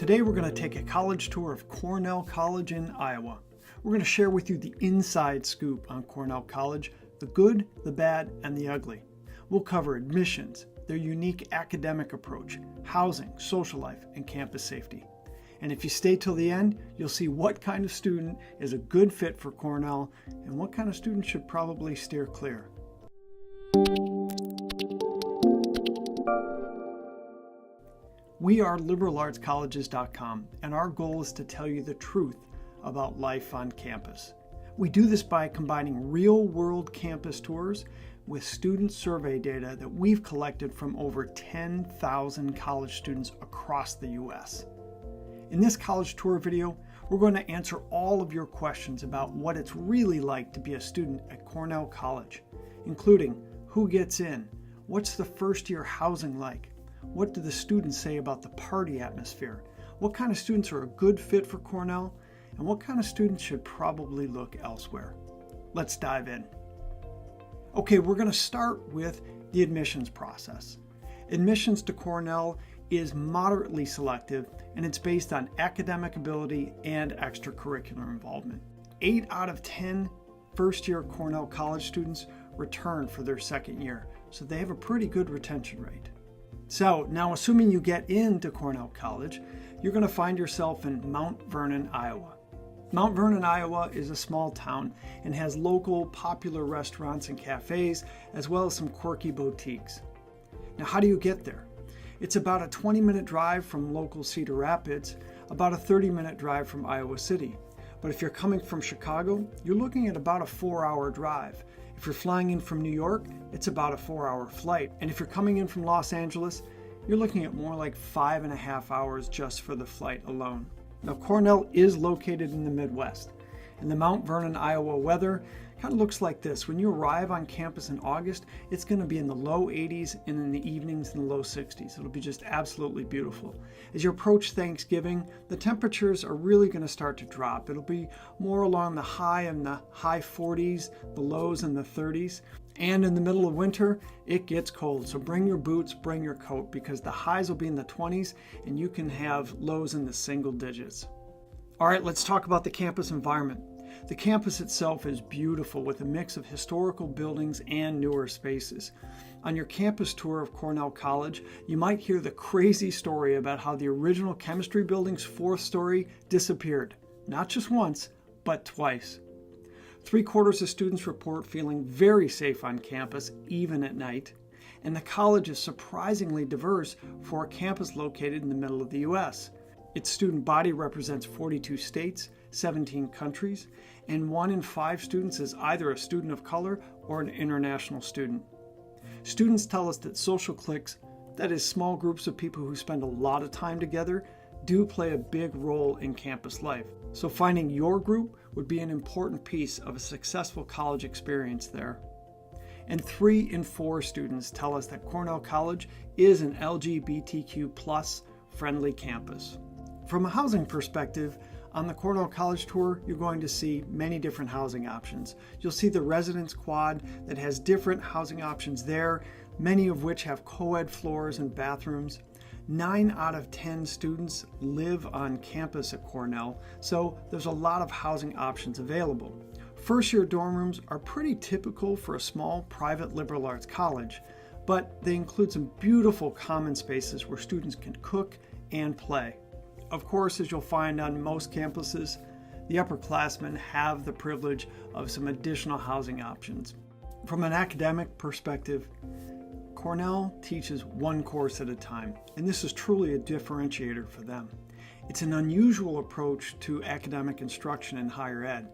Today we're going to take a college tour of Cornell College in Iowa. We're going to share with you the inside scoop on Cornell College, the good, the bad, and the ugly. We'll cover admissions, their unique academic approach, housing, social life, and campus safety. And if you stay till the end, you'll see what kind of student is a good fit for Cornell and what kind of student should probably steer clear. We are LiberalArtsColleges.com, and our goal is to tell you the truth about life on campus. We do this by combining real-world campus tours with student survey data that we've collected from over 10,000 college students across the U.S. In this college tour video, we're going to answer all of your questions about what it's really like to be a student at Cornell College, including who gets in, what's the first year housing like, what do the students say about the party atmosphere, what kind of students are a good fit for Cornell, and what kind of students should probably look elsewhere. Let's dive in. Okay, we're going to start with the admissions process. Admissions to Cornell is moderately selective, and it's based on academic ability and extracurricular involvement. 8 out of 10 first-year Cornell College students return for their second year, so they have a pretty good retention rate. So now, assuming you get into Cornell College, you're going to find yourself in Mount Vernon, Iowa. Mount Vernon, Iowa is a small town and has local popular restaurants and cafes, as well as some quirky boutiques. Now, how do you get there? It's about a 20-minute drive from local Cedar Rapids, about a 30-minute drive from Iowa City. But if you're coming from Chicago, you're looking at about a 4-hour drive. If you're flying in from New York, it's about a 4-hour flight. And if you're coming in from Los Angeles, you're looking at more like 5.5 hours just for the flight alone. Now, Cornell is located in the Midwest, and the Mount Vernon, Iowa weather kind of looks like this. When you arrive on campus in August, it's going to be in the low 80s and in the evenings in the low 60s. It'll be just absolutely beautiful. As you approach Thanksgiving, the temperatures are really going to start to drop. It'll be more along the high in the high 40s, the lows in the 30s. And in the middle of winter, it gets cold. So bring your boots, bring your coat, because the highs will be in the 20s and you can have lows in the single digits. All right, let's talk about the campus environment. The campus itself is beautiful with a mix of historical buildings and newer spaces. On your campus tour of Cornell College, you might hear the crazy story about how the original chemistry building's 4th story disappeared. Not just once, but twice. 3/4 of students report feeling very safe on campus, even at night. And the college is surprisingly diverse for a campus located in the middle of the U.S. Its student body represents 42 states, 17 countries, and 1 in 5 students is either a student of color or an international student. Students tell us that social cliques, that is small groups of people who spend a lot of time together, do play a big role in campus life. So finding your group would be an important piece of a successful college experience there. And 3 in 4 students tell us that Cornell College is an LGBTQ+ friendly campus. From a housing perspective, on the Cornell College Tour, you're going to see many different housing options. You'll see the residence quad that has different housing options there, many of which have co-ed floors and bathrooms. 9 out of 10 students live on campus at Cornell, so there's a lot of housing options available. First-year dorm rooms are pretty typical for a small private liberal arts college, but they include some beautiful common spaces where students can cook and play. Of course, as you'll find on most campuses, the upperclassmen have the privilege of some additional housing options. From an academic perspective, Cornell teaches one course at a time, and this is truly a differentiator for them. It's an unusual approach to academic instruction in higher ed,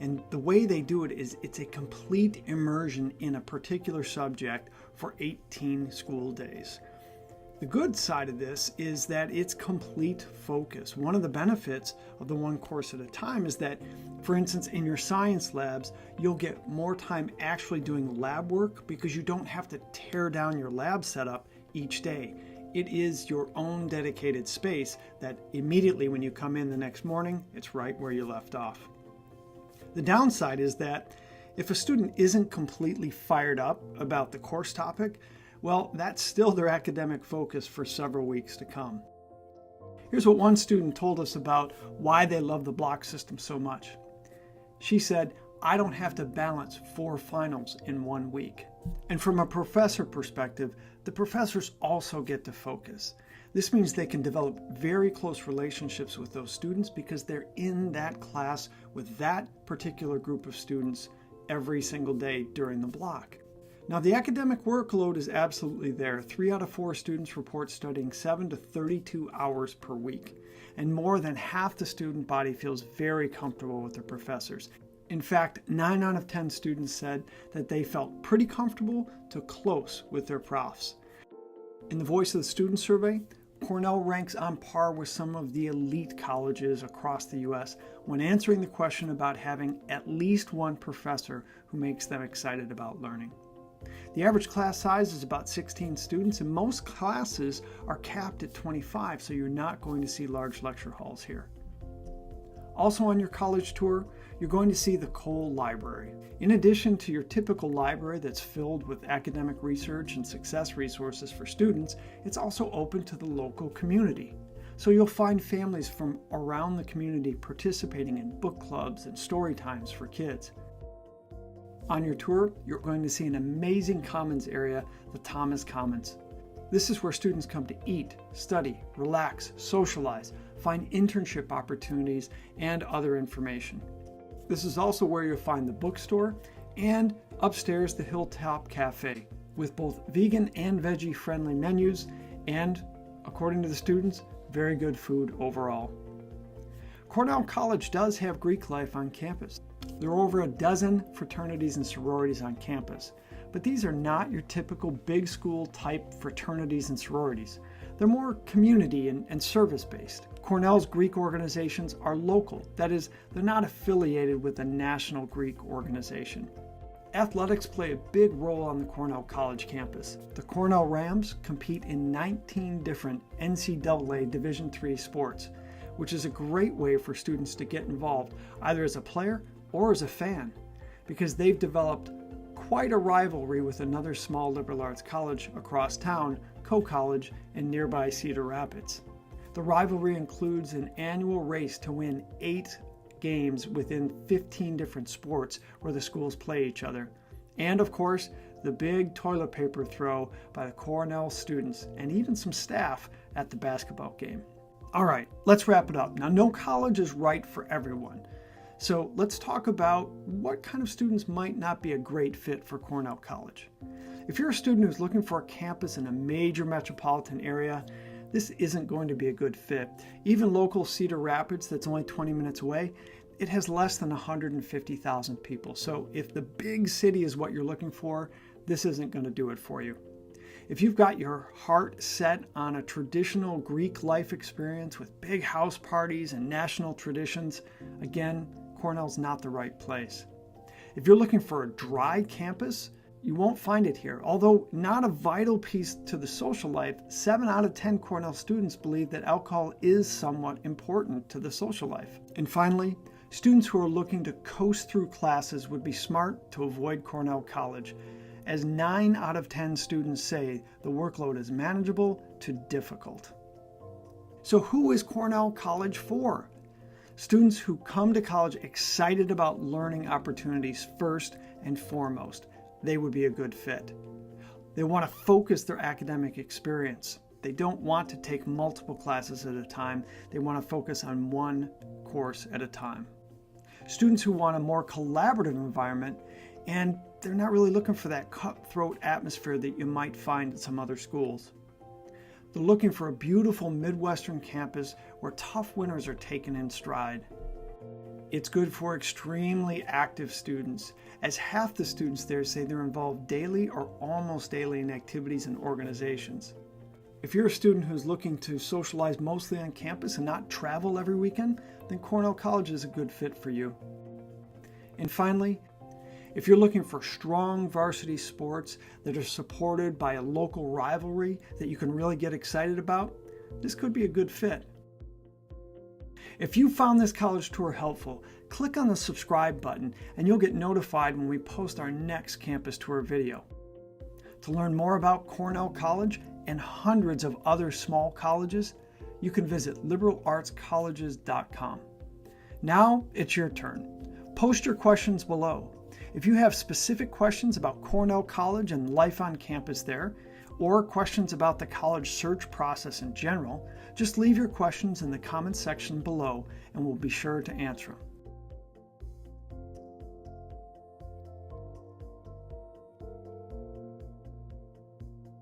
and the way they do it is it's a complete immersion in a particular subject for 18 school days. The good side of this is that it's complete focus. One of the benefits of the one course at a time is that, for instance, in your science labs, you'll get more time actually doing lab work because you don't have to tear down your lab setup each day. It is your own dedicated space that immediately when you come in the next morning, it's right where you left off. The downside is that if a student isn't completely fired up about the course topic, well, that's still their academic focus for several weeks to come. Here's what one student told us about why they love the block system so much. She said, "I don't have to balance 4 finals in 1 week." And from a professor perspective, the professors also get to focus. This means they can develop very close relationships with those students because they're in that class with that particular group of students every single day during the block. Now, the academic workload is absolutely there. 3 out of 4 students report studying 7 to 32 hours per week, and more than half the student body feels very comfortable with their professors. In fact, 9 out of 10 students said that they felt pretty comfortable to close with their profs. In the Voice of the Student survey, Cornell ranks on par with some of the elite colleges across the U.S. when answering the question about having at least one professor who makes them excited about learning. The average class size is about 16 students, and most classes are capped at 25, so you're not going to see large lecture halls here. Also on your college tour, you're going to see the Cole Library. In addition to your typical library that's filled with academic research and success resources for students, it's also open to the local community. So you'll find families from around the community participating in book clubs and story times for kids. On your tour, you're going to see an amazing commons area, the Thomas Commons. This is where students come to eat, study, relax, socialize, find internship opportunities, and other information. This is also where you'll find the bookstore and upstairs the Hilltop Cafe with both vegan and veggie-friendly menus and, according to the students, very good food overall. Cornell College does have Greek life on campus. There are over a dozen fraternities and sororities on campus, but these are not your typical big school type fraternities and sororities. They're more community and service-based. Cornell's Greek organizations are local. That is, they're not affiliated with a national Greek organization. Athletics play a big role on the Cornell College campus. The Cornell Rams compete in 19 different NCAA Division III sports, which is a great way for students to get involved, either as a player or as a fan, because they've developed quite a rivalry with another small liberal arts college across town, Co-College, in nearby Cedar Rapids. The rivalry includes an annual race to win 8 games within 15 different sports where the schools play each other. And of course, the big toilet paper throw by the Cornell students and even some staff at the basketball game. All right, let's wrap it up. Now, no college is right for everyone. So let's talk about what kind of students might not be a great fit for Cornell College. If you're a student who's looking for a campus in a major metropolitan area, this isn't going to be a good fit. Even local Cedar Rapids, that's only 20 minutes away, it has less than 150,000 people. So if the big city is what you're looking for, this isn't going to do it for you. If you've got your heart set on a traditional Greek life experience with big house parties and national traditions, again, Cornell's not the right place. If you're looking for a dry campus, you won't find it here. Although not a vital piece to the social life, 7 out of 10 Cornell students believe that alcohol is somewhat important to the social life. And finally, students who are looking to coast through classes would be smart to avoid Cornell College, as 9 out of 10 students say the workload is manageable to difficult. So who is Cornell College for? Students who come to college excited about learning opportunities first and foremost. They would be a good fit. They want to focus their academic experience. They don't want to take multiple classes at a time. They want to focus on one course at a time. Students who want a more collaborative environment, and they're not really looking for that cutthroat atmosphere that you might find at some other schools. They're looking for a beautiful Midwestern campus where tough winters are taken in stride. It's good for extremely active students, as half the students there say they're involved daily or almost daily in activities and organizations. If you're a student who's looking to socialize mostly on campus and not travel every weekend, then Cornell College is a good fit for you. And finally, if you're looking for strong varsity sports that are supported by a local rivalry that you can really get excited about, this could be a good fit. If you found this college tour helpful, click on the subscribe button and you'll get notified when we post our next campus tour video. To learn more about Cornell College and hundreds of other small colleges, you can visit LiberalArtsColleges.com. Now it's your turn. Post your questions below. If you have specific questions about Cornell College and life on campus there, or questions about the college search process in general, just leave your questions in the comments section below and we'll be sure to answer them.